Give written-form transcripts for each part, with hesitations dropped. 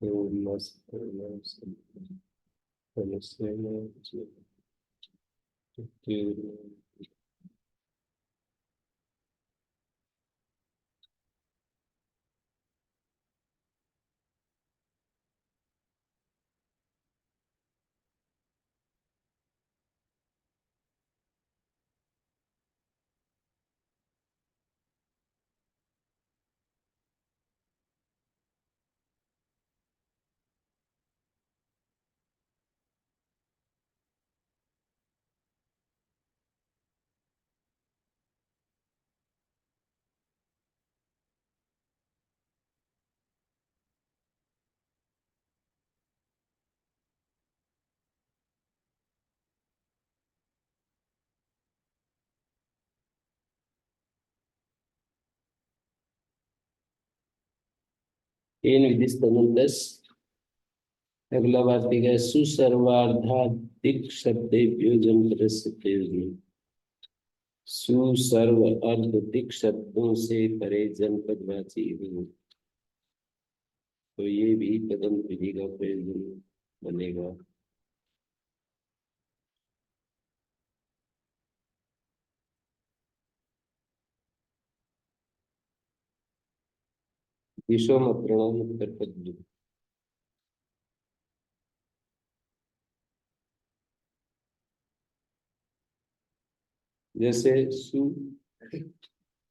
मस्त नमस्ते नमस्ते इन विधिस्तनुदस अगला वाक्य है सुसर्वार्धाधिक शब्देभ्यो जन्मरस्य सुसर्व अर्धधिक शब्दों से परे जनपदवाची हूँ, तो ये भी तदंत विधि का प्रयोजन बनेगा। विश्वम प्रणाम उत्तर पद जैसे सु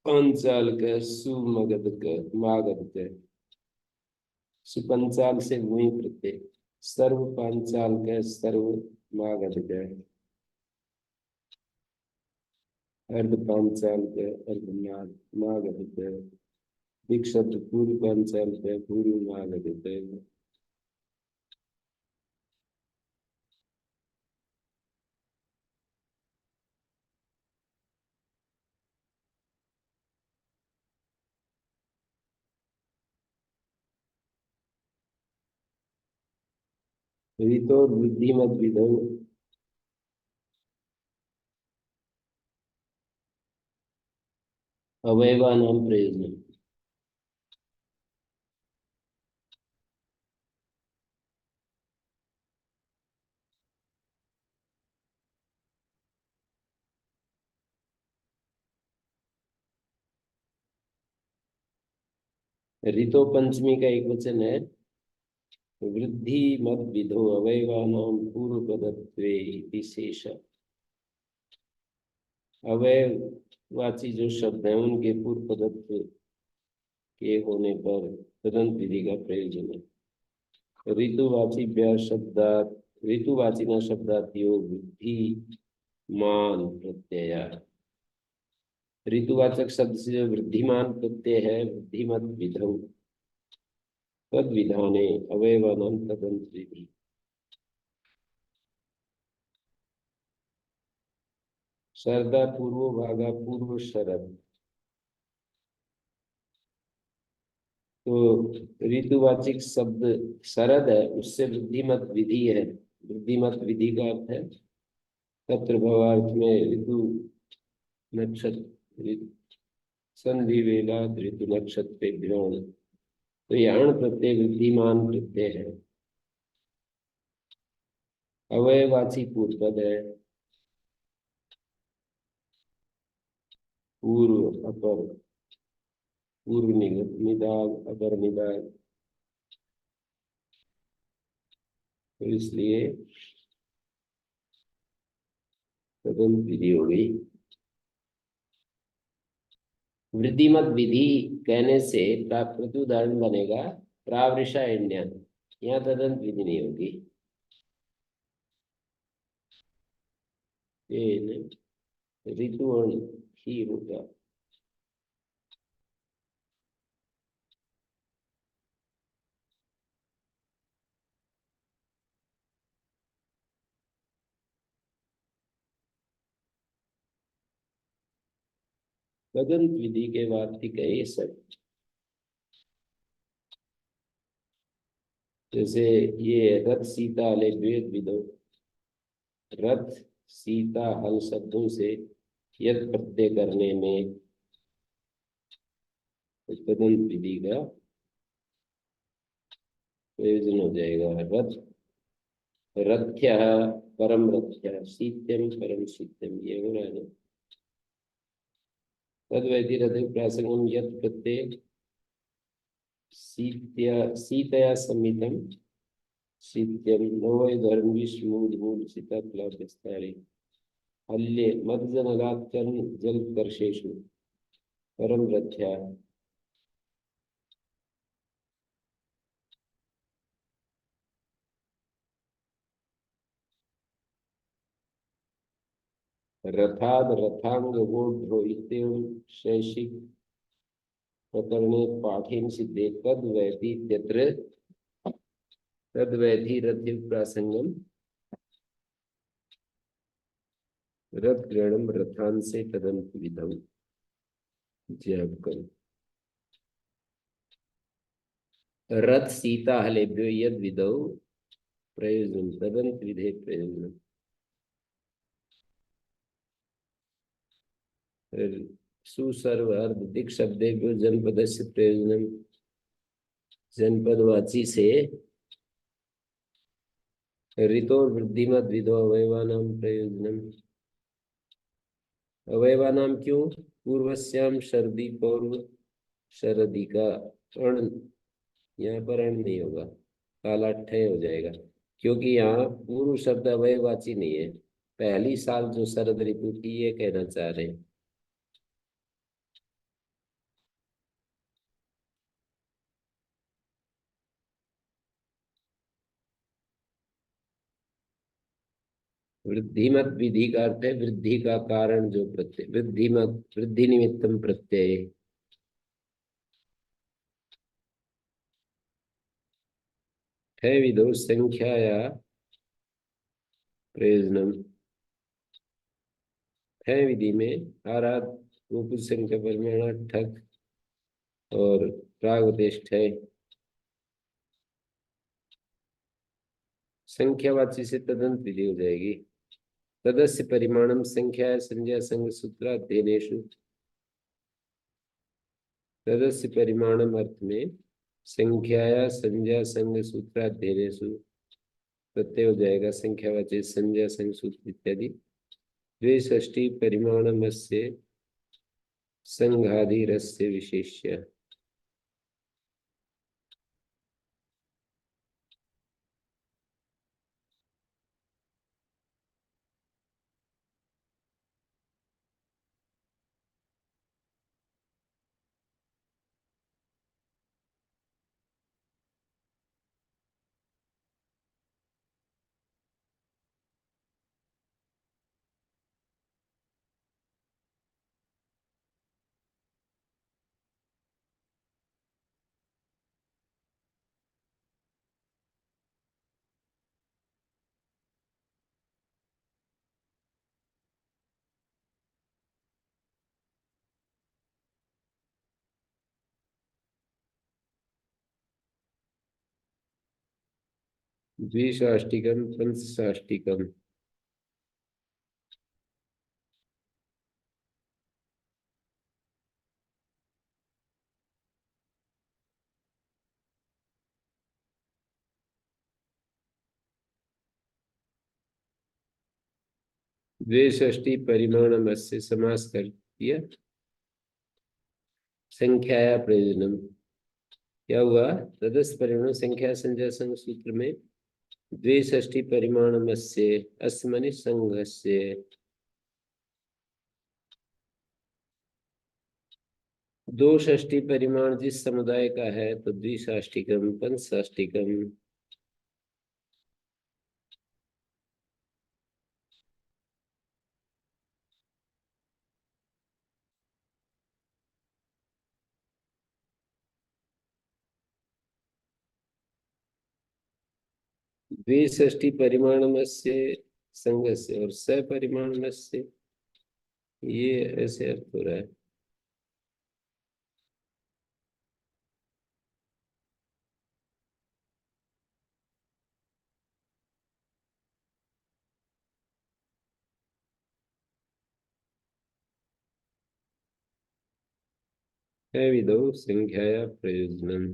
पंचाल का सुमगध का मागध का सुपंचाल से वही प्रत्यय सर्व पांचाल का सर्व मागध का अर्ध पांचाल का अर्ध मागध का दिक शब्द पूर्व पांचाल का पूर्व मागध का ऋतो वृद्धि मत विधो अवयवानां प्रयोजन ऋतो पंचमी का एक वचन है वृद्धि मत विधो अवयवानां पूर्वपदत्वे विशेष अवयवाची जो शब्द है उनके पूर्व पदत्व के होने पर तदंत विधि का प्रयोजन है। ऋतुवाची शब्दात ऋतुवाची न शब्दात्यो वृद्धि मान प्रत्यय ऋतुवाचक शब्द से जो वृद्धिमान प्रत्यय है वृद्धिमत विधौ तद विधाने अवयवानां तदंत विधि शरदा पूर्व भागा पूर्व शरद तो ऋतुवाचक शब्द शरद है उससे वृद्धिमत विधि है। वृद्धिमत विधि का अर्थ है तत्र भावार्थ में ऋतु नक्षत्र संधि वेला ऋतु नक्षत्र ग्रहण तो यण प्रत्यय वृद्धिमान प्रत्यय है। अवयवाची पूर्व पद है पूर्व अपर पूर्व निदाग अपर निदाग तो इसलिए तदंत विधि हो गई। वृद्धिमत विधि कहने से प्राकृत उदाहरण बनेगा प्रावृषा इंडियन यहाँ तदंत विधि नहीं होगी। ऋतु ही होगा। तदंत विधि के बाद ठीक है ये सब जैसे ये रथ सीता हल द्वेद विदो रथ सीता हल शब्दों से यद प्रत्यय करने में तदंत विधि का प्रयोजन हो जाएगा। रथ रथ्यः परम रथ्यः शीत्यम परम शीत्यम, ये हो रहा है ना। तद्वैधि रथ प्रासंगम यत् प्रत्यय सीतया समितम शीत्यम नवय धर्म विष्णु मूल सीता विस्तारे हल्ये मज्जनगात्कन जलकर्षेषु परम रथ्या। रथाद रथांगवोढ्रो इत्येवं शैषिक प्रकरणे पाठेन सिद्धे तद्वैति इत्यत्र तद्वैधि रथ प्रासंगम रथ ग्रहणम रथान से तदंत विधम ज्ञापकम। रथ सीता हलेभ्यो यद विधौ प्रयोजन तदंत विधे प्रयोजन। सुसर्व अर्ध दिक् शब्देभ्यो जनपदस्य प्रयोजनम जनपदवाची से ऋतो वृद्धिमत विधो अवयवानां प्रयोजनम। अवयवानाम क्यों? पूर्वस्याम शरदी पूर्व शरदी का अण, यहाँ पर अण नहीं होगा, काला ठय हो जाएगा, क्योंकि यहाँ पूर्व शब्द अवयवाची नहीं है। पहली साल जो शरद ऋतु थी ये कहना चाह रहे हैं। वृद्धिमत विधि का अर्थ है वृद्धि का कारण, जो प्रत्यय वृद्धिमत वृद्धि निमित्तम प्रत्यय। है विधो संख्याया प्रयोजनम। है विधि में आराध रूप संख्या परिमाण ठक और प्रागदेश है। संख्यावाची से तदंत विधि हो जाएगी। तदस्य परिमाणम संख्या संज्ञा संघ सूत्राध्ययनेषु। तदस्य परिमाणम अर्थ में संख्याया संज्ञा संघ सूत्राध्ययनेषु प्रत्यय हो जाएगा। संख्यावाची संज्ञा संघ सूत्र इत्यादि। द्विषष्टि परिमाणमस्य संघादिरस्य विशेष्य। द्विसाष्टिकम पंचसाष्टिकम। द्विषष्टि परिमाणमस्य समास कर दिया। संख्याया प्रयोजनम क्या हुआ? तदस्य परिमाण संख्या संज्ञा संघ सूत्र में द्विषष्टि परिमाणमस्य अस्मनि संघस्य। दो षष्टि परिमाण जिस समुदाय का है तो द्विसाष्टिकम पंचसाष्टिकम। द्विषष्टि परिमाणमस्य संघस्य और सपरिमाणमस्य, ये ऐसे अर्थ हो रहा है। विधौ संख्याया प्रयोजनम।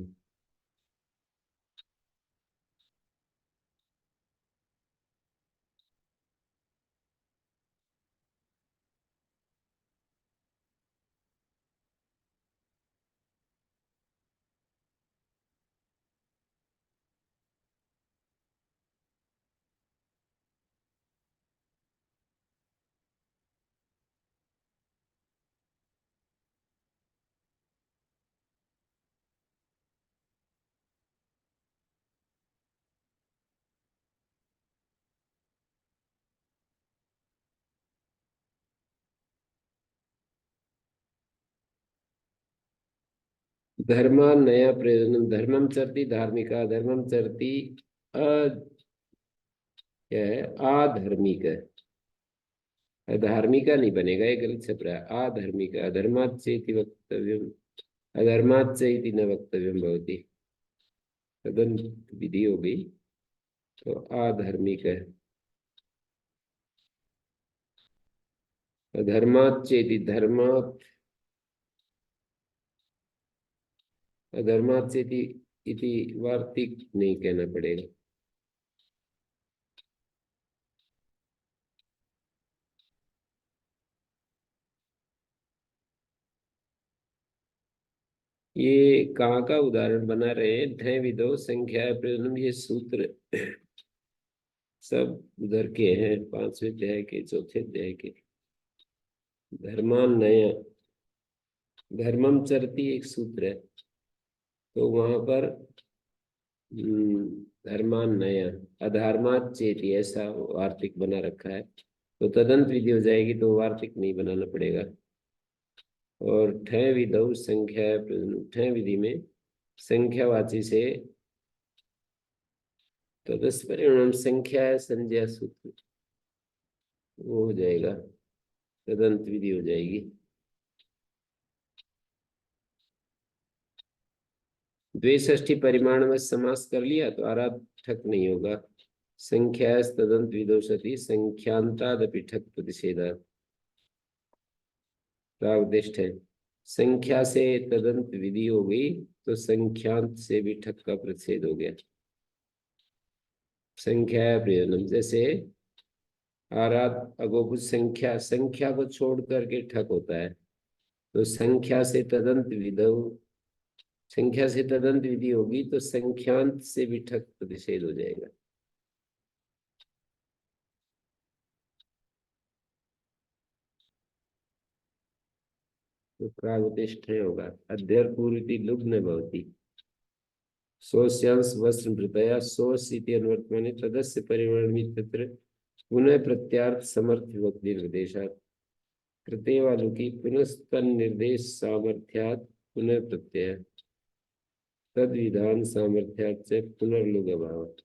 धर्मा नया प्रयोजन, धर्मम चरती धार्मिका, धर्मम चरती क्या है, आधर्मिक है। अधार्मिका नहीं बनेगा, ये गलत छप रहा है। आधर्मिका, अधर्मात् चेति वक्तव्यम, अधर्मात् चेति न वक्तव्यम भवति, तदन विधि हो गई, तो आधर्मिक है। अधर्मात् चेति, धर्मात्, अधर्मात् चेति इति वार्तिक नहीं कहना पड़ेगा। ये कहाँ का उदाहरण बना रहे हैं? ढय विदो संख्या प्रयोजनम, ये सूत्र सब उधर के हैं, 5वें अध्याय के, 4थे अध्याय के। धर्मान नया, धर्मम चरती एक सूत्र है, तो वहां पर धर्मान नया, अधर्मात् चेति ऐसा वार्तिक बना रखा है, तो तदंत विधि हो जाएगी, तो वार्तिक नहीं बनाना पड़ेगा। और ठय विधौ संख्या प्रयोजनम, ठय विधि में संख्यावाची से तदस परिणाम संख्या है, संज्ञा सूत्र, वो हो जाएगा, तदंत विधि हो जाएगी। द्विष्ठी परिमाण में समास कर लिया तो आराधक नहीं होगा। संख्या तदंत विधौ सति संख्यांतादपि ठक प्रतिषेधा, प्रावदिष्ट है। संख्या से तदंत विधि हो गई तो संख्यांत से भी ठक का प्रतिषेध हो गया। संख्या प्रयोजनम, जैसे आराध अगोपुत संख्या, संख्या को छोड़ करके ठक होता है, तो संख्या से तदंत विधौ, संख्या से तदंत विधि होगी तो संख्यांत से भी ठक प्रतिषेध हो जाएगा। तो प्रागुतिष्ठ होगा। अध्यय पूर्ति लुग्न भवति, सोस्यांश वस्त्र भृतया सोस इति अनुवर्तमाने तदस्य परिमाणमि तत्र पुनः प्रत्यार्थ समर्थ विभक्ति निर्देशात्, कृते वालों की पुनस्तन निर्देश सामर्थ्यात् पुनः प्रत्यय, तद विधान सामर्थ्यात् से पुनर्लुग अभाव।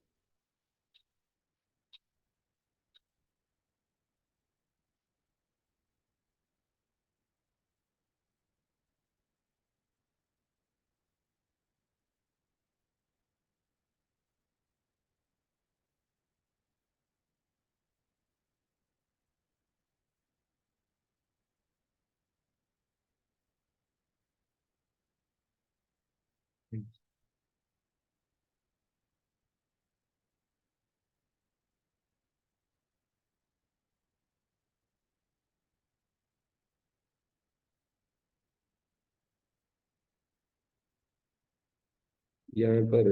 यहाँ पर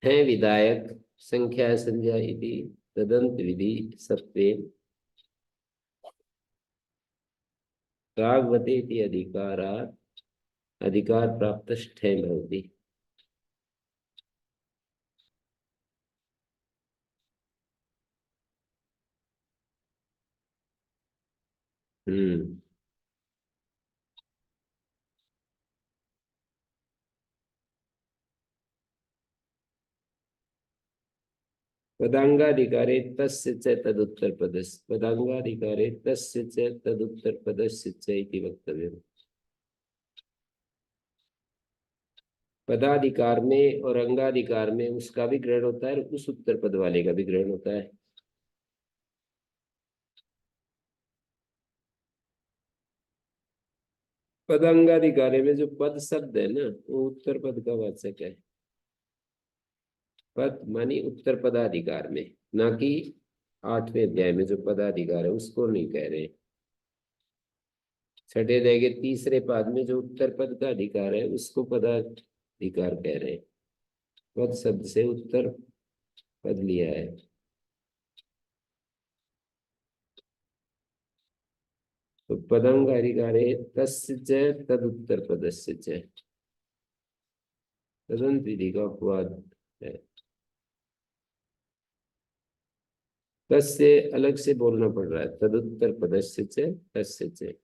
है विधायक संख्या संज्ञा इति तदंत विधि सत्वे प्रागवते इति अधिकारात्, अधिकार प्राप्त ठय भवति। हम्म, पदांगाधिकारे तस्य च तदुत्तर पदस्य, पदांगाधिकारे तस्य च तदुत्तर पदस्य च इति वक्तव्यम्। पदाधिकार में और अंगाधिकार में उसका भी ग्रहण होता है और उस उत्तर पद वाले का भी ग्रहण होता है। पदांगाधिकारे में जो पद शब्द है ना, वो उत्तर पद का वाचक है। पद मानी उत्तर पदाधिकार में, ना कि 8वें अध्याय में जो पदाधिकार है उसको नहीं कह रहे। 6ठे अध्याय के तीसरे पाद में जो उत्तर पद का अधिकार है उसको पदाधिकार कह रहे हैं। पद शब्द से उत्तर पद लिया है। तो पदांगाधिकारे तस्य च तदुत्तर पदस्य च, तदंत विधि का अपवाद है। तस्य अलग से बोलना पड़ रहा है, तदुत्तर पदस्य च तस्य च।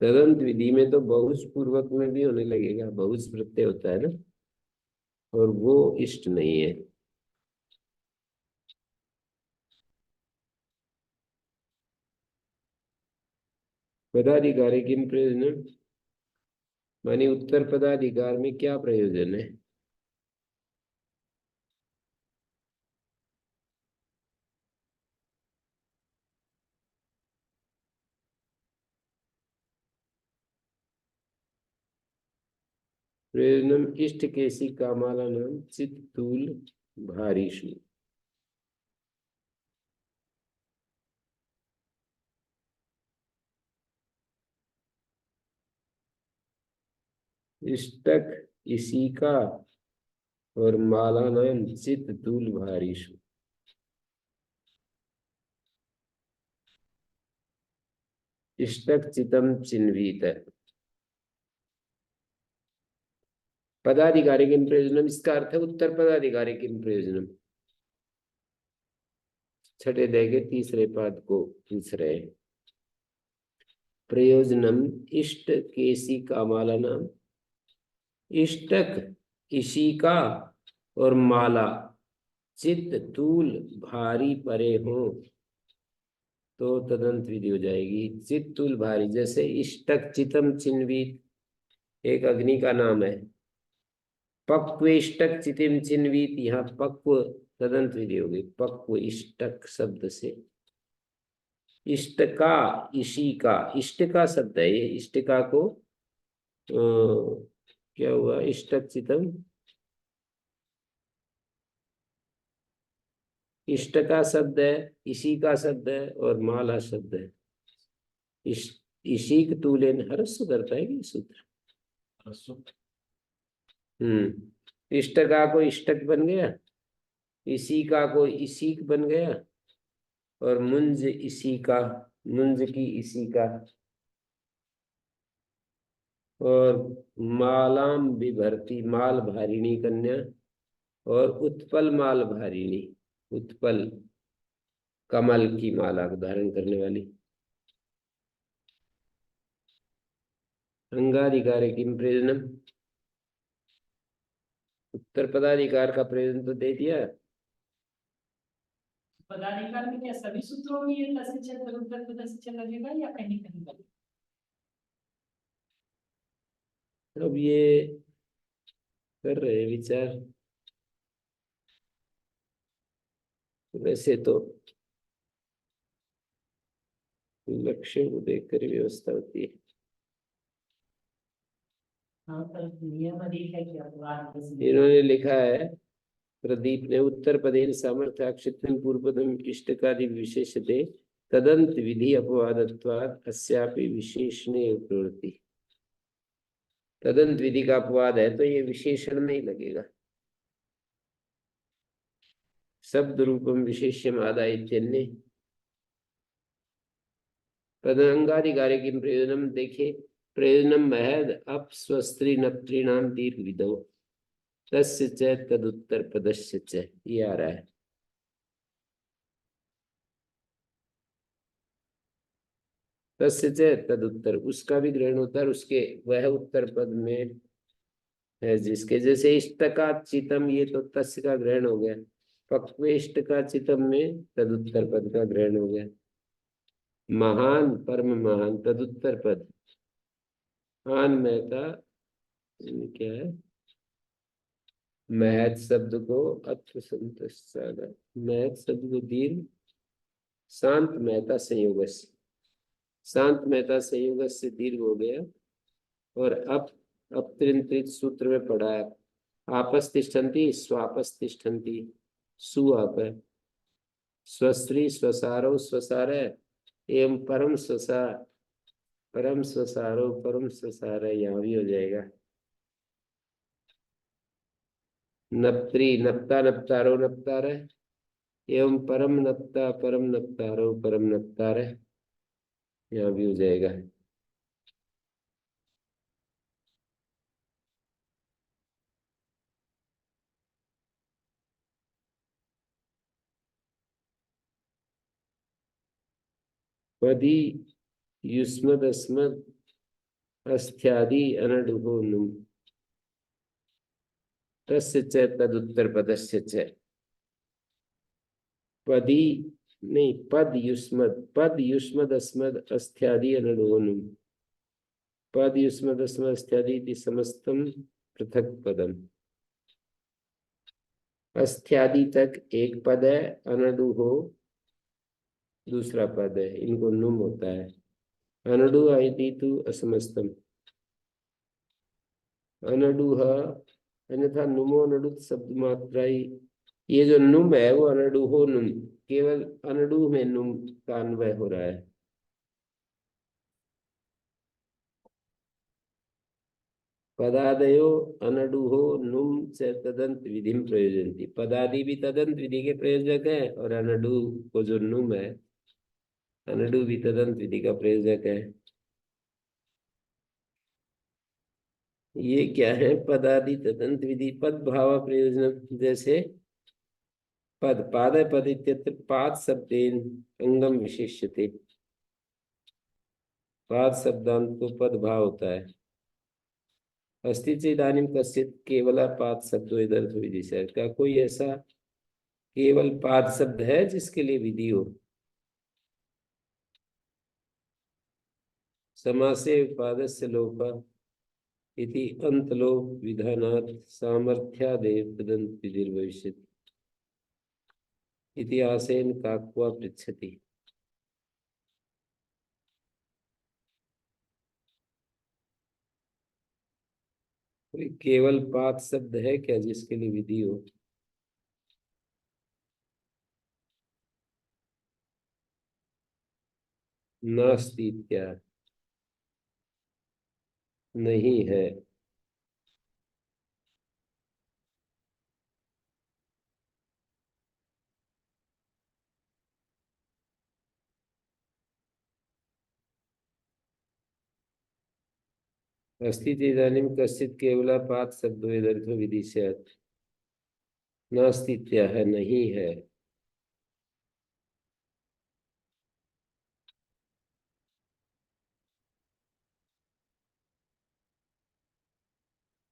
तदंत विधि में तो बहुस पूर्वक में भी होने लगेगा, बहुस प्रत्यय होता है ना, और वो इष्ट नहीं है। पदाधिकारी किन प्रयोजन, मानी उत्तर पदाधिकार में क्या प्रयोजन है? प्रयोजनम इष्ट केसी कामाला नाम चित तूल भारीषु। इष्टक इसी का और माला नाम चित तूल भारीषु। इष्टक चितम चिन्वित है। पदाधिकारी किन प्रयोजनम, इसका अर्थ है उत्तर पदाधिकारी किन प्रयोजनम। छठे देगे तीसरे पद को पूछ रहे हैं। प्रयोजनम इष्ट केसी कामाला नाम, इष्टक इसी का और माला चित तूल भारी परे हो तो तदंत विधि हो जाएगी। चित तूल भारी, जैसे इष्टक चितम चिन्वित एक अग्नि का नाम है, पक्व इष्टक चितिम चिन्वित, यहाँ पक्व तदंत विधि होगी। पक्व इष्टक शब्द से इष्ट का इसी का, इष्ट का शब्द है ये, इष्ट का को क्या हुआ, इष्टक चितम, इष्ट का शब्द है, इसी का शब्द है और माला शब्द है। इस इसी तुलेन हर्ष करता है कि सूत्र। इष्ट का को इष्टक बन गया, इसी का को इसीक बन गया, और मुंज इसी का, मुंज की इसी का, और मालाम विभर्ती माल भारिणी कन्या, और उत्पल माल भारिणी, उत्पल कमल की माला को धारण करने वाली। अंगाधिकार किम प्रयोजनम, उत्तर पदाधिकार का प्रयोजन तो दे दिया। पदाधिकार में क्या सभी सूत्रों में ये लगेगा या कहीं कहीं लगेगा? अब ये कर रहे विचार, वैसे तो लक्ष्य को देखकर व्यवस्था होती है। हाँ, नियम अधिक है कि अपवाद इन्होंने लिखा है, प्रदीप ने, उत्तर पदेन सामर्थ्याक्षितम पूर्वपदम इष्टकादि विशेषते तदंत विधि अपवादत्वात् अस्यापि विशेषणे प्रवृत्ति। तदंत विधि का अपवाद है तो ये विशेषण में ही लगेगा। शब्द रूपम विशेष्यम आदाय इत्यन्य पदांगाधिकारी की प्रयोजनम, देखे प्रयोजनम महद अप स्वस्त्री नप्त्रीणाम दीर्घ विधौ तस्य च तदुत्तर पदस्य च, ये आ रहा है। तस्य च तदुत्तर, उसका भी ग्रहण होता है, उसके वह उत्तर पद में है जिसके, जैसे इष्टका चितम, ये तो तस्य का ग्रहण हो गया। पक्वेष्ट का चितम में तदुत्तर पद का ग्रहण हो गया। महान परम महान तदुत्तर पद, आन मेहता क्या है, महत शब्द को अत्र संतुष्ट, महत शब्द को दीर्घ शांत मेहता संयोग से, शांत मेहता संयोग से दीर्घ हो गया। और अब अपत्रिंत्रित सूत्र में पढ़ा है, आपस तिष्ठन्ति स्वापस तिष्ठन्ति, सु आप है, स्वस्त्री स्वसारो स्वसार एवं परम स्वसार, परम स्वसारो परम स्वसार, यहाँ भी हो जाएगा। नप्त्री नप्ता नप्तारो नप्तार एवं परम नप्ता परम नप्तारो परम नप्तार, यहाँ भी हो जाएगा। पदी युष्मद अस्मद अस्त्यादि अनडुहो नुम तस्य च तदुत्तर पदस्य च पदी नहीं पद युष्मद अस्मद अस्त्यादि अनडुहो नुम पद युष्मद अस्मद अस्त्यादि इति समस्तम पृथक पदम। अस्त्यादि तक एक पद है, अनडुहो दूसरा पद है, इनको नुम होता है। अनडु इति तु असमस्तम अनडुह अन्यथा नुमो नडुत शब्द मात्रा ही। ये जो नुम है वो अनडुहो नुम, केवल अनडु में नुम का अन्वय हो रहा है। पदादयो अनडुहो नुम से तदंत विधि प्रयोजनती। पदादि भी तदंत विधि के प्रयोजक है और अनडु को जो नुम है अनडु भी तदंत विधि का प्रयोजक है। ये क्या है? पदादि तदंत विधि पद भाव प्रयोजन। जैसे पद पादय पद इत्यत्र पाद शब्देन अंगम विशिष्यते। पाद शब्दांत को पद भाव होता है। अस्ति च इदानीं कश्चित् केवल पाद शब्दो इदर्थ विधि से। क्या कोई ऐसा केवल पाद शब्द है जिसके लिए विधि हो? समासे पादस्य लोप इति अंतलोप विधानात् सामर्थ्यादेव तदंत विधिर्भविष्यति इति आसेन काक्वा पृच्छति। कोई केवल पाद शब्द है क्या जिसके लिए विधि हो? नास्ति इत्या नहीं है। अस्ति च इदानीं कश्चित् केवल पाद शब्दो इदर्थो विधि से। नास्ति इत्या है नहीं है।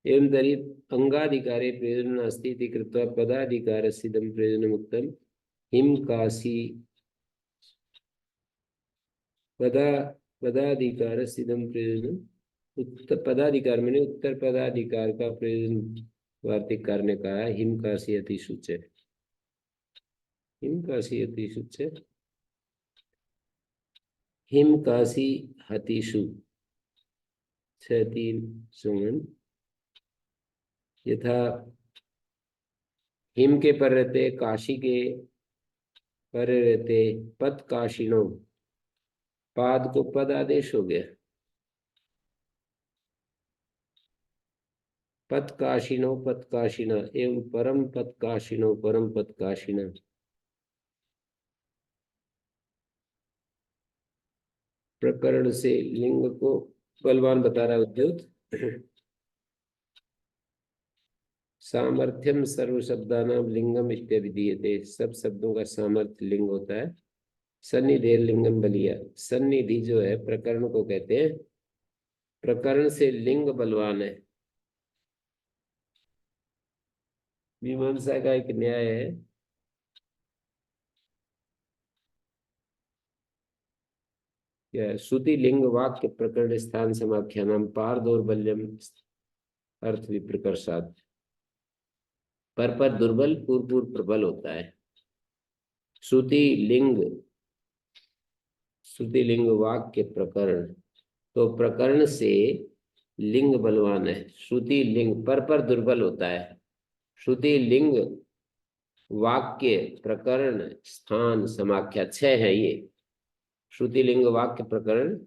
एवं तरी अंगाधिकारे प्रयोजन अस्ति इति कृत्वा पदाधिकारस्य इदं प्रयोजनमुक्तं। हिम काशी पदा पदाधिकारस्य इदं प्रयोजनम्। उत्तर पदाधिकार मैंने उत्तर पदाधिकार का प्रयोजन वार्तिककार ने कहा है। हिम काशी अति शुच है। हिम काशी अति शुच है। हिम काशी हतिषु 6-3 सुमन। यथा हिम के पर रहते, काशी के पर रहते, पद काशिनो। पाद को पद आदेश हो गया। पद काशिनो पद काशिना एवं परम पद काशिनो परम पद काशिना। प्रकरण से लिंग को बलवान बता रहा है उद्युत। सामर्थ्यम सर्व शब्दानाम लिंगम इत्यभिधीयते। सब शब्दों का सामर्थ्य लिंग होता है। सन्निधेर लिंगम बलिया। सन्निधि जो है प्रकरण को कहते हैं। प्रकरण से लिंग बलवान है। मीमांसा का एक न्याय है। क्या? श्रुति लिंग वाक्य प्रकरण स्थान समाख्यानाम पार दौर्बल्यम अर्थ विप्रकर्षात्। पर दुर्बल पूर्व पूर्व प्रबल होता है। श्रुति लिंग वाक्य प्रकरण। तो प्रकरण से लिंग बलवान है। श्रुति लिंग पर दुर्बल होता है। श्रुति लिंग वाक्य प्रकरण स्थान समाख्या 6 है ये। श्रुति लिंग वाक्य प्रकरण,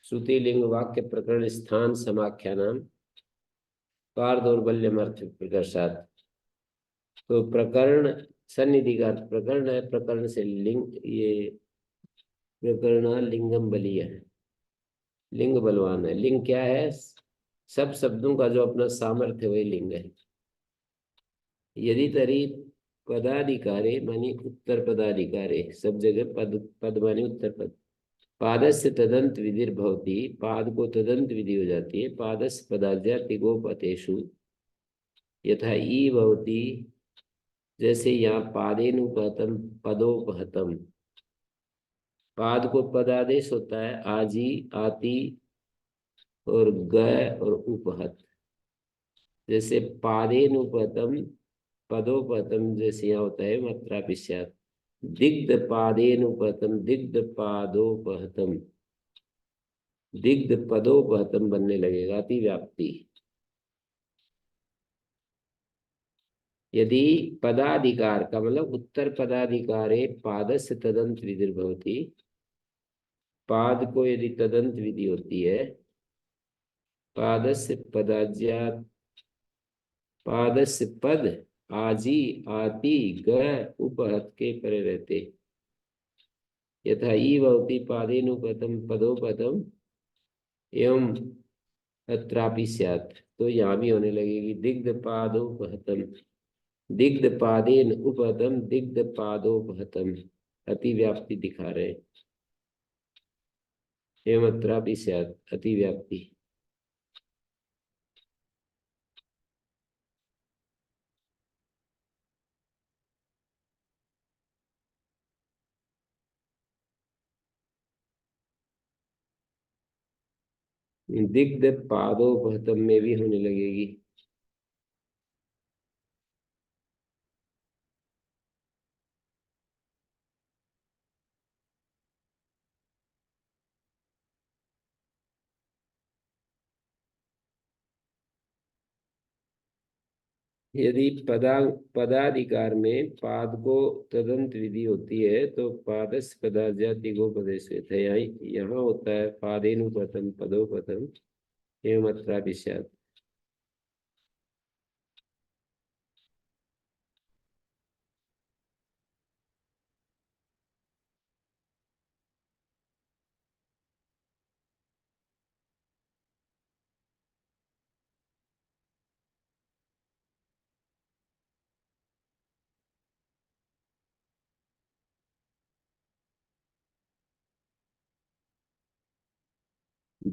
श्रुति लिंग वाक्य प्रकरण स्थान समाख्या नाम पार दौर्बल्यम अर्थ प्रकर्षात्। तो प्रकरण सन्निधि का प्रकरण है। प्रकरण से लिंग, ये प्रकरण लिंगम बलीय है। लिंग बलवान है। लिंग क्या है? सब शब्दों का जो अपना सामर्थ्य वही लिंग है। यदि तरी पदाधिकारे मानी उत्तर पदाधिकारे। सब जगह पद मानी उत्तर पद। पादस्य तदंत विधिर भवति, पाद को तदंत विधि हो जाती है। पादस्य पदाज्या तिगोपतेषु यथा ई भवति, जैसे यहाँ पादेनुपहतम पदोपहतम, पाद को पदादेश होता है, आजी आती और ग और उपहत। जैसे पादेनुपहतम पदोपहतम, जैसे यहाँ होता है मात्रा पिस्यात। दिग्ध पादेनुपहतम दिग्ध पादोपहतम, दिग्ध पदोपहतम बनने लगेगा अतिव्याप्ति। यदि पदाधिकार का मतलब उत्तर पदाधिकारे पादस्य तदंत विधि भवति, पाद को यदि तदंत विधि होती है, पादस्य पदाज्या, पादस्य पद आजी आती ग उपहत के परे रहते। यथा ई भवति पादेनुपतम पदोपतम एवं अत्रापि स्यात्, तो यहाँ भी होने लगेगी दिग्ध पादोपहतम, दिग्ध पादेन उपहतम दिग्ध पादोपहतम, अतिव्याप्ति दिखा रहे। एवं अत्रापि स्यात्, अतिव्याप्ति। दिग्ध पादोपहतम में भी होने लगेगी। यदि पदाधिकार में पाद को तदंत विधि होती है तो पादस पदाजाति को पदेश है। यहाँ होता है पादेनुपतम पदोपतम एवं अत्रापि स्यात्।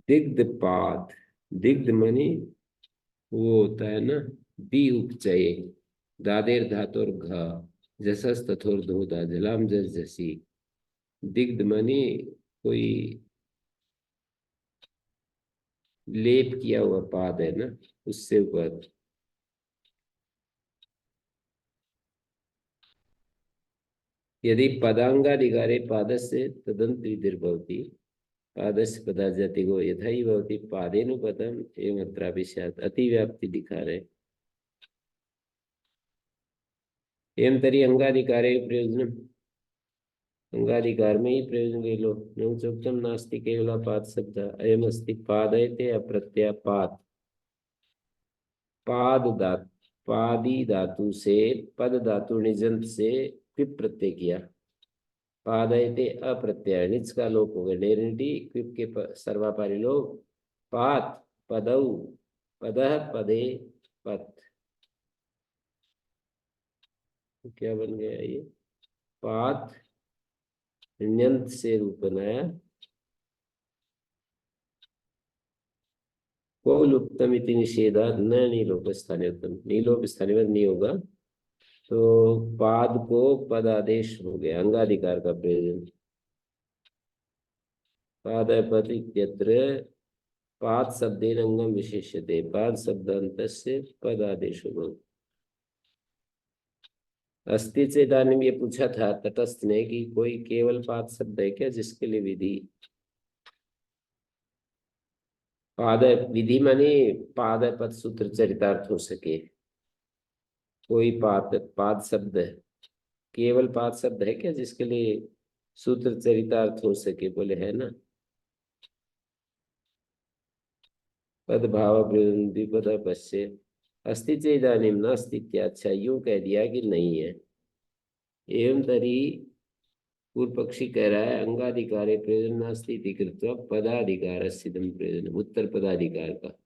दिग्ध पाद, दिग्ध माने वो होता है ना, बी उपचय, दादेर धातुर घ, जसस तथोर धोधा जलाम जस जसी। दिग्ध माने कोई लेप किया हुआ पाद है ना, उससे ऊपर। यदि पदांगाधिकारे पादस्य तदंत विधिर्भवति, पादस्य पदाजाति को यथा ही भवति पादेनुपतम एवं अत्रापि स्यात्, अतिव्याप्ति दिखा रहे। एवं तरी अंगाधिकारे प्रयोजनम, अंगाधिकार में ही प्रयोजन ले लो। नौचोक्तम नास्ति केवला पाद शब्द अयम अस्ति पादयते अप्रत्यय पाद, पाद धातु, पादी धातु से पद धातु निजंत से क्विप प्रत्यय किया। पादयते अप्रत्यय, निज का लोप हो गया, डेरिनिटी क्विप के सर्वापारी लोप। पात पदौ, पदः पदे पत, तो क्या बन गया ये? पात ण्यंत से रूप बनाया। को लुप्तम इति निषेधात् न नीलोप स्थानीय उत्तम, नीलोप स्थानीय नहीं होगा, तो पाद को पद आदेश हो गया, अंगाधिकार का प्रयोजन। पाद पद इत्यत्र पाद शब्देन अंगम विशेष्यते, पाद शब्दान्तस्य पद आदेशो भवति। अस्ति से इदानीं ये पूछा था तटस्थ ने कि कोई केवल पाद शब्द है क्या जिसके लिए विधि? पाद विधि माने पाद पद सूत्र चरितार्थ हो सके। कोई पाद शब्द है, केवल पाद शब्द है क्या जिसके लिए सूत्र चरितार्थ हो सके? बोले है ना। पद भाव द्विपद पश्य अस्ति च इदानीं नास्ति क्या? अच्छा यूं कह दिया कि नहीं है। एवं तरी पूर्व पक्षी कह रहा है अंगाधिकारे प्रयोजन नास्ति इति कृत्वा पदाधिकार सिद्धम प्रयोजन, उत्तर पदाधिकार का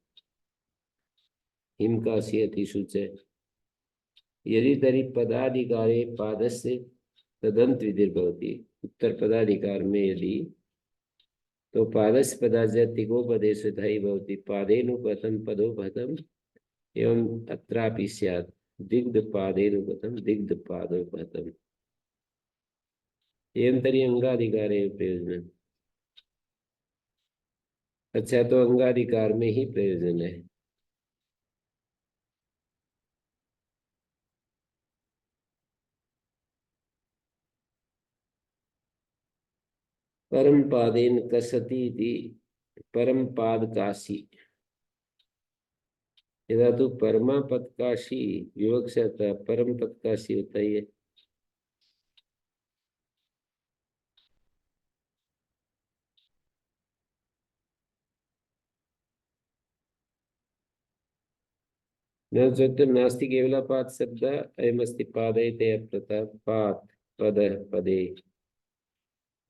हिम का सी अतिशुच। यदि तरी पदाधिकारे पादस्य तदंत विधिर्भवति, उत्तर पदाधिकार में यदि तो पादस्य पदास्य तिगोपदेशो धायि भवति पादेनुपतम पदोपतम एवं अत्रापि स्यात् दिग्धपादेनुपतम दिग्धपादोपतम एवं तरी अंगाधिकारे प्रयोजन। अच्छा, तो अंगाधिकार में ही प्रयोजन है। परम पादेन कसती इति परम पाद काशी। यदा तो परमा पद काशी विवक्षित परम पद काशी होता ही है। न सत्य नास्ति केवलापात शब्द अयमस्ति पादयते अप्रतः पात पद पदे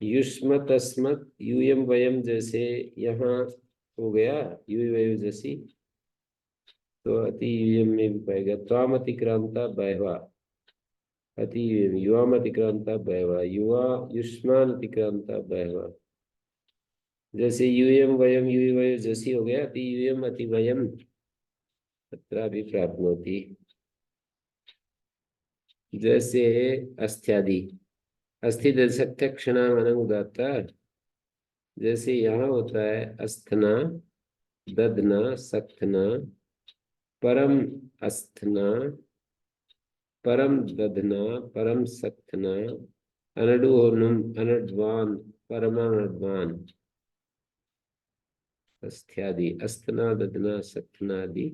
युष्म तस्मत् यूयम वयम जैसे यहाँ हो गया यू वयु जैसी, तो अति यूयम में भी पाएगा त्वाम अतिक्रांता बहवा अति यूयम युवाम अतिक्रांता बहवा युवा युष्मान अतिक्रांता बहवा जैसे यूयम वयम यू वयु जैसी हो गया अति यूयम अति वयम तत्रापि प्राप्नोति। जैसे अस्त्यादि अस्थि दशक्य क्षण अनुदाता, जैसे यहाँ होता है अस्थना ददना सखना परम अस्थना परम दधना परम सखना अनडुहोनुम अनड्वान परमानड्वान अस्त्यादि अस्थना ददना सखनादि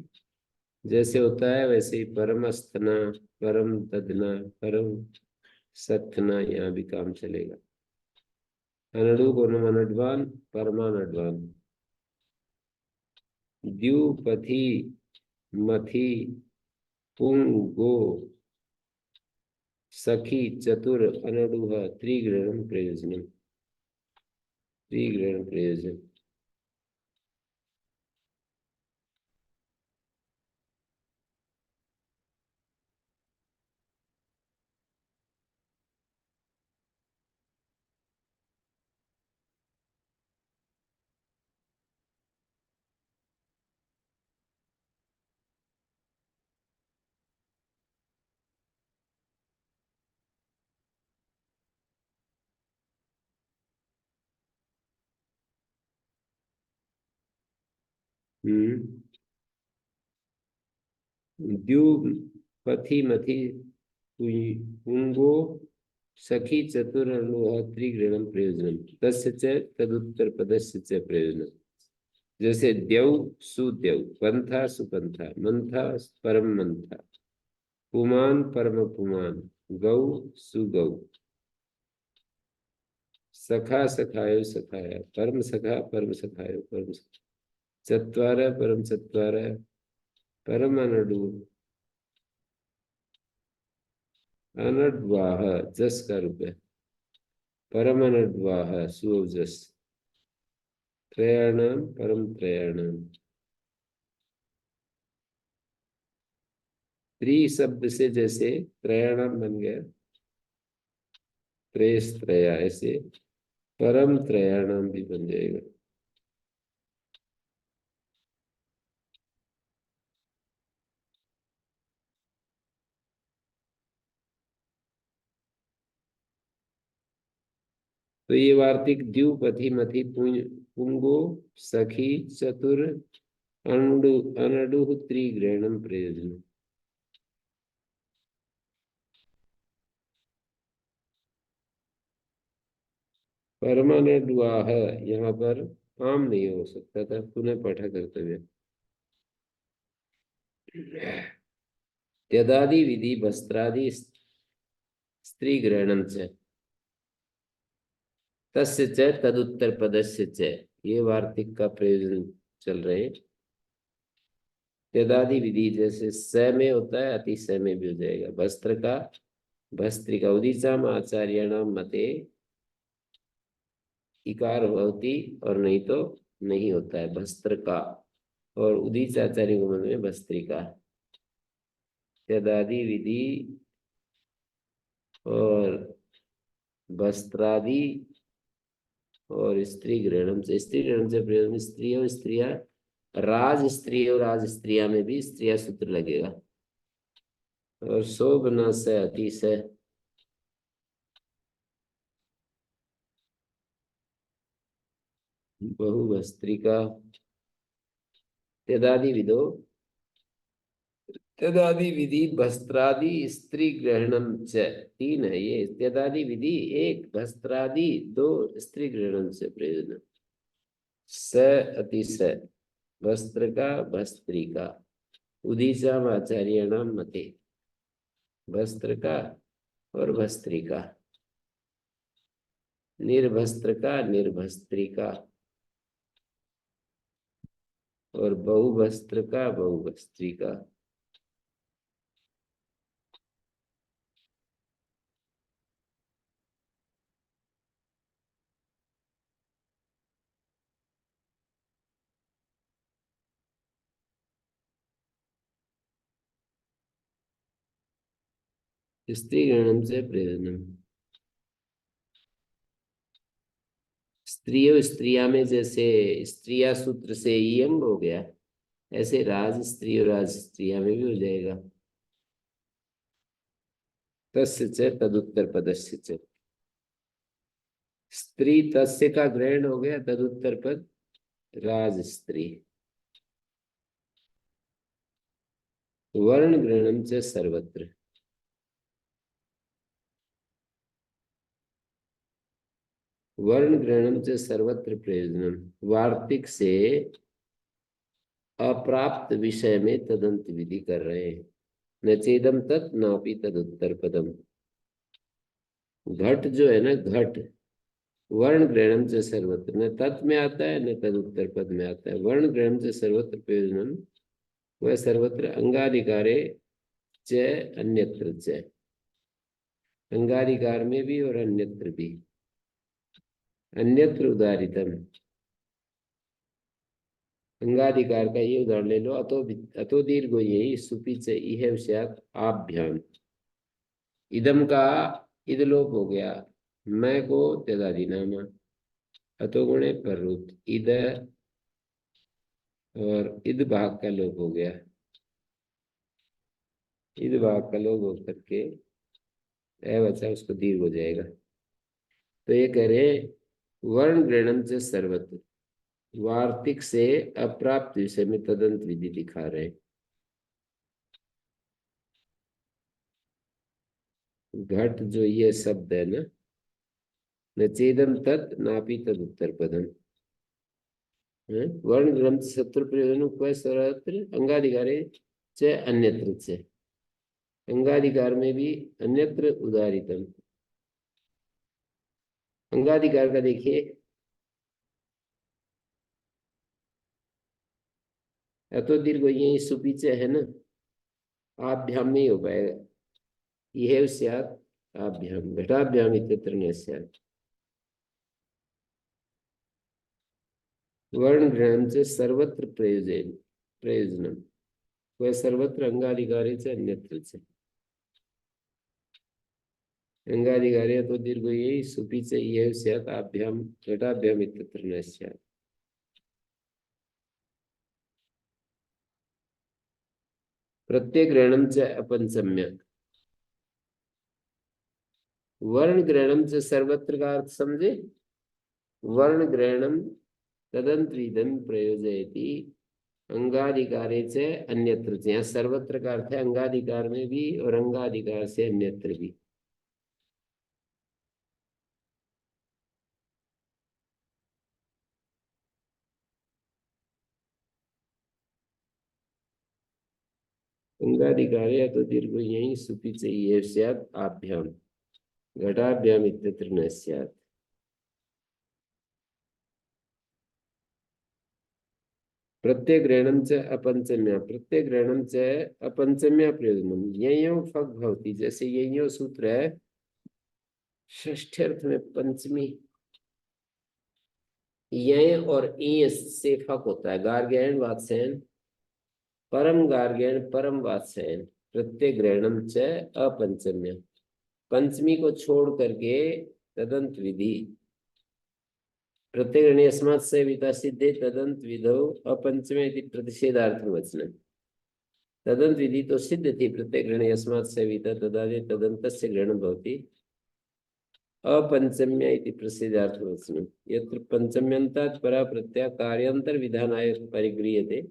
जैसे होता है वैसे ही परम अस्थना परम ददना परम सखना यहाँ भी काम चलेगा। अनडुहोनुम अनड्वान परमानड्वान द्युपथी मथी पुंगो सखी चतुर अनडुह त्रिग्रहण प्रयोजन त्रिग्रहण प्रयोजन। द्युपथी मथी पुंगो सखी चतुर अनडुह त्रिग्रहण प्रयोजन तस्य च तदुत्तर पदस्य च प्रयोजन। जैसे द्यौ सुद्यौ पंथा सुपंथा मंथा परम मंथा पुमान परम पुमान गौ सुगौ सखा सखायो सखाया परम सखा परम सखायो परम सखा चत्वार परम चत्वार परम अनडु अनड्वाह जस का रूप है परम अनड्वाह सुजस त्रयाणाम परम त्रयाणाम। त्रि शब्द से जैसे त्रयाणाम बन गया त्रेस त्रया, ऐसे परम त्रयाणाम भी बन जाएगा। तो ये वार्तिक द्युपथी मथी पुंगो सखी चतुर अनडु अनडु त्रिग्रहणम प्रयोजन। परमानेंट वाह यहाँ पर आम नहीं हो सकता था, पुनः पाठा कर्तव्य। त्यदादि विधि वस्त्रादि स्त्री ग्रहणम च तस्य च तदुत्तर पदस्य च, ये वार्तिक का प्रयोजन चल रहे हैं। त्यदादि विधि जैसे स में होता है अति स में भी हो जाएगा। वस्त्र का भस्त्रिका उदीचाम आचार्याणाम मते इकार होती और नहीं तो नहीं होता है वस्त्र का, और उदीच आचार्य को मन में भस्त्रिका। त्यदादि विधि और वस्त्रादि और स्त्री ग्रहणम से, स्त्री ग्रहण से प्रयोजन स्त्री और स्त्रिया, राज स्त्री और राज स्त्रिया में भी स्त्रिया सूत्र लगेगा। और शोभना से अतिशय, बहुभस्त्रिका, त्यदादि विदो, त्यदादि विधि वस्त्रादि स्त्री ग्रहणम च, तीन है ये। त्यदादि विधि एक, वस्त्रादि दो, स्त्री ग्रहणम से प्रयोजन। स अतिशय, वस्त्र का, वस्त्री का, उदीचाम आचार्याणाम मते, वस्त्र का और वस्त्री का, निर्वस्त्र का, निर्वस्त्री का, और बहुवस्त्र का, बहुवस्त्री का। स्त्री गणम से प्रयोजनम, स्त्रियों स्त्रिया में जैसे स्त्रिया सूत्र से यंग हो गया, ऐसे राज स्त्री और राज स्त्रिया में भी हो जाएगा। तस्य च तदुत्तर पदस्य च, स्त्री तस्य का ग्रहण हो गया, तदुत्तर पद राज स्त्री। वर्ण ग्रहणम च सर्वत्र, वर्ण ग्रहणम से सर्वत्र प्रयोजनम, वार्तिक से अप्राप्त विषय में तदंत विधि कर रहे हैं। न चेदम तत् नापि तदुत्तर पदम, घट जो है ना, घट वर्ण ग्रहणम से सर्वत्र, न तत् में आता है न तदुत्तर पद में आता है। वर्ण ग्रहणम से सर्वत्र प्रयोजनम, वह सर्वत्र अंगाधिकारे च अन्यत्र च, अंगाधिकार में भी और अन्यत्र भी। अन्यत्र उदाहरितम, अंगाधिकार का ये उदाहरण ले लो, अतो दीर्घो यही सुपी से इह स्यात् आभ्याम, इदम का इद लोप हो गया, मैं को त्यदादि नामा, अतो गुणे पर रूप इद, और इद भाग का लोप हो गया, इद भाग का लोप होकर के ए बचा, उसको दीर्घ हो जाएगा। तो ये कह रहे वर्ण ग्रहणम से सर्वत्र, वार्तिक से अप्राप्त विषय में तदंत विधि दिखा रहे। घट जो ये शब्द है ना, न चेदम तत् नापि तद उत्तर पदम, वर्ण ग्रंथ शत्रु प्रयोजन सर्वत्र अंगाधिकारे च अन्यत्र च, अंगाधिकार में भी अन्यत्र उदाहरितम। अंगाधिकार का देखिए, अतो दीर्घ यही सुपीछे है ना, आभ्याम में ही हो पाएगा, यह स्यात् आभ्याम, घटाभ्याम इत्यत्र न स्यात्। वर्ण ग्रहण से सर्वत्र प्रयोजन, प्रयोजनम, वह सर्वत्र अंगाधिकारी से अन्यत्र से, अंगाधिकारी तो दीर्घ यही सुपी से यह स्यात् आभ्याम घटाभ्याम इत्यत्र न स्यात्। प्रत्येक ग्रहणम से अपंचम्य, वर्ण ग्रहणम से सर्वत्र का अर्थ समझे, वर्ण ग्रहणम तदंत्रिदम प्रयोजयति अंगाधिकारे से अन्यत्र से, यहाँ सर्वत्र का अर्थ है अंगाधिकार में भी और अंगाधिकार से अन्यत्र भी। अंगाधिकारे तो दीर्घ यही सुपी से ये स्यात् आभ्याम घटाभ्याम इत्यत्र न स्यात्। प्रत्येक ग्रहणम च अपंचम्या, प्रत्येक ग्रहणम च अपंचम्या प्रयोजनम, ययो फक भवती, जैसे ययो सूत्र है षष्ठ्यर्थ में पंचमी, यय और ई से फक होता है, गार्ग्यण वात्स्यन, परम गार्ग्यण परम वात्स्यन, प्रत्येक ग्रहणम च अपंचम्य, पंचमी को छोड़ करके तदंत विधि, प्रत्येक अस्मात् सेविता सिद्धे तदंत विधौ अपंचमे इति प्रतिषेधार्थं वचनं। तदंत विधि तो सिद्ध थी, प्रत्येक अस्मात् सेविता तदादि तदन्तस्य ग्रहणं भवति। अपंचम्य इति प्रसिद्धार्थं वचनं। यत्र पंचम्यन्तात् परा प्रत्यय कार्यान्तर विधानाय परिगृह्यते।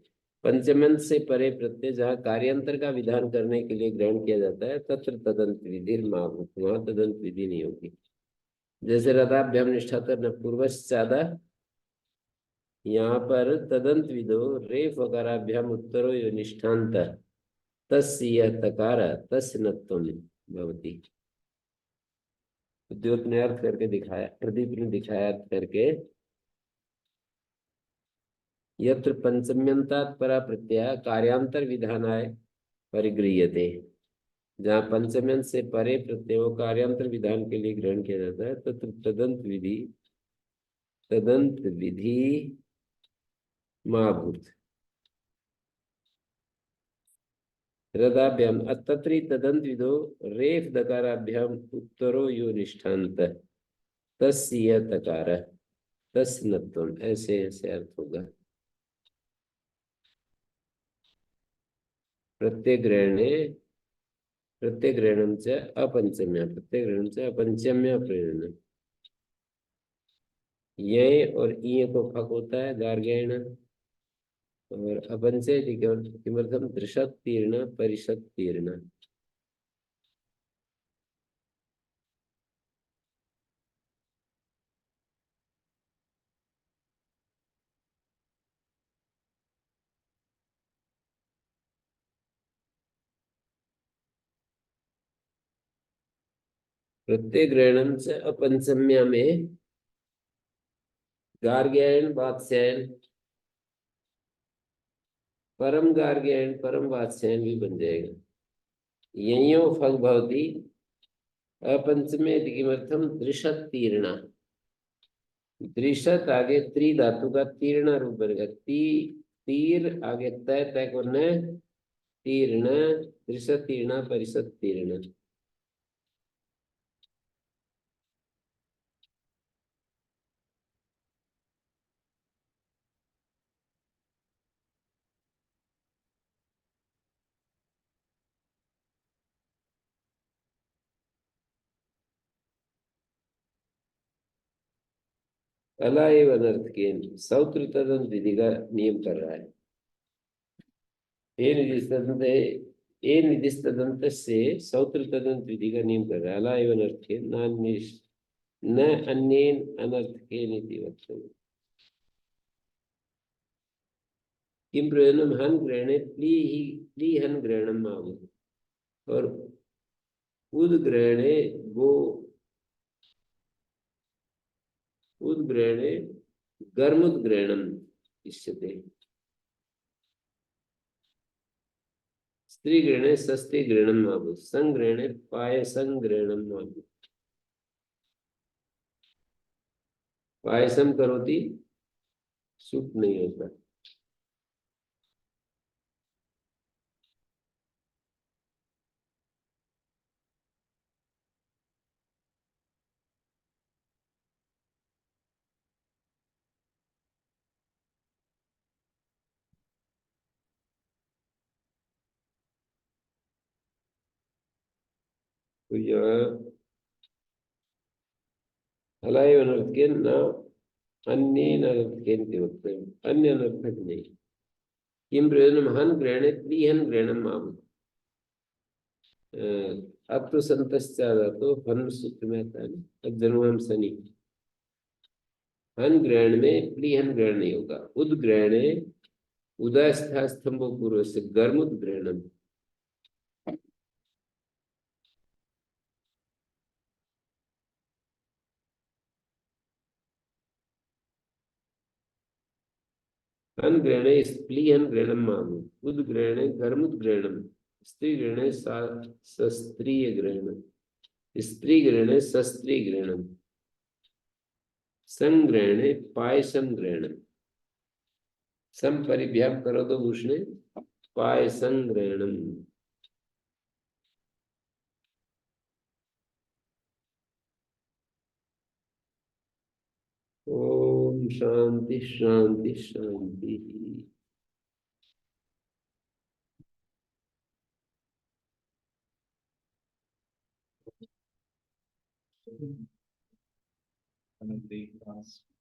पंचम्यंत से परे प्रत्यय जहाँ कार्यान्तर का विधान करने के लिए ग्रहण किया जाता है, तत्र तदंत विधि माभूत, वहाँ तदंत विधि नहीं होगी। जैसे रदाभ्याम निष्ठातर न पूर्वश्चादा, यहाँ पर तदंत विदो रेफ वकाराभ्याम उत्तरो यो निष्ठान्त तस्य तकार तस्य नत्वम भवति। उद्योत ने अर्थ करके दिखाया, प्रदीप ने दिखाया अर्थ करके। यत्र पंचम्यंतात् परा प्रत्यय कार्यांतर विधानाय परिगृह्यते, जहाँ पंचम्यंत से परे प्रत्ययों कार्यांतर विधान के लिए ग्रहण किया जाता है, तत्र तदंत विधि माभूत। रदाभ्याम तत्री तदंत विदो रेफ दकाराभ्याम उत्तरो यो निष्ठान्त तस्य तकार तस्य नत्वम, ऐसे ऐसे अर्थ होगा। प्रत्यग्रहणे प्रत्यग्रहणं च अपंचम्य, प्रत्यग्रहणं च अपंचम्य प्रेरणा। ये और ई को फक होता है गार्ग्यण, और अपंचय किमर्थम दृशत्तीर्ण परिषत्तीर्ण। प्रत्यग्रहणं च अपंचम्य में गार्ग्यण वात्स्यायन, परम गार्ग्यण परम वात्स्यायन भी बन जाएगा। ययो फल भवती अपंचमे किमर्थम दृशत्तीर्ण। दृशत आगे त्रि धातु का तीर्ण रूप बनेगा। तीर आगे तय तय को न तीर्ण, दृशतीर्ण परिषत्तीर्ण। अला एवं अनर्थ के सौत्र तदंत विधि का नियम कर रहा है। ए निदिष्ट तदंत से सौत्र तदंत विधि का नियम कर रहा है। अला एवं अनर्थ के न अन्येन अनर्थ के नीति वक्तव्य। किम प्रयोजनम हन ग्रहणे प्लीहन ग्रहणम आहुः, और उद्ग्रहणे गो उद्ग्रहणे गर्मुद्ग्रहणम इष्यते। स्त्रीग्रहणे सस्त्रीग्रहणम आहुः, संग्रहणे पायसंग्रहणम आहुः। पायसम करोति सुख नहीं होता। तो यह हलाय अनर्थ के न अन्य अनर्थ के वक्तव्य, अन्य अनर्थक नहीं। किम प्रयोजन हन ग्रहणे त्रिहन ग्रहणम आहुः। अब तो संतश्चादा तो हन सूत्र में आता है ना, जन्म शनि। हन ग्रहण में प्लीहन ग्रहण नहीं होगा। उद्ग्रहणे उदयस्था स्तंभो पूर्व से गर्मुद्ग्रहणम। हन ग्रहणे प्लीहन ग्रहणम आहुः। उद्ग्रहणे गर्मुद्ग्रहणम। स्त्री ग्रहणे सस्त्रीय ग्रहणम। स्त्री ग्रहणे सस्त्री ग्रहणम। संग्रहणे पायसम ग्रहणम। सम परिभ्याम करो तो भूषणे पायसं ग्रहणम। ओम शांति शांति शांति। Another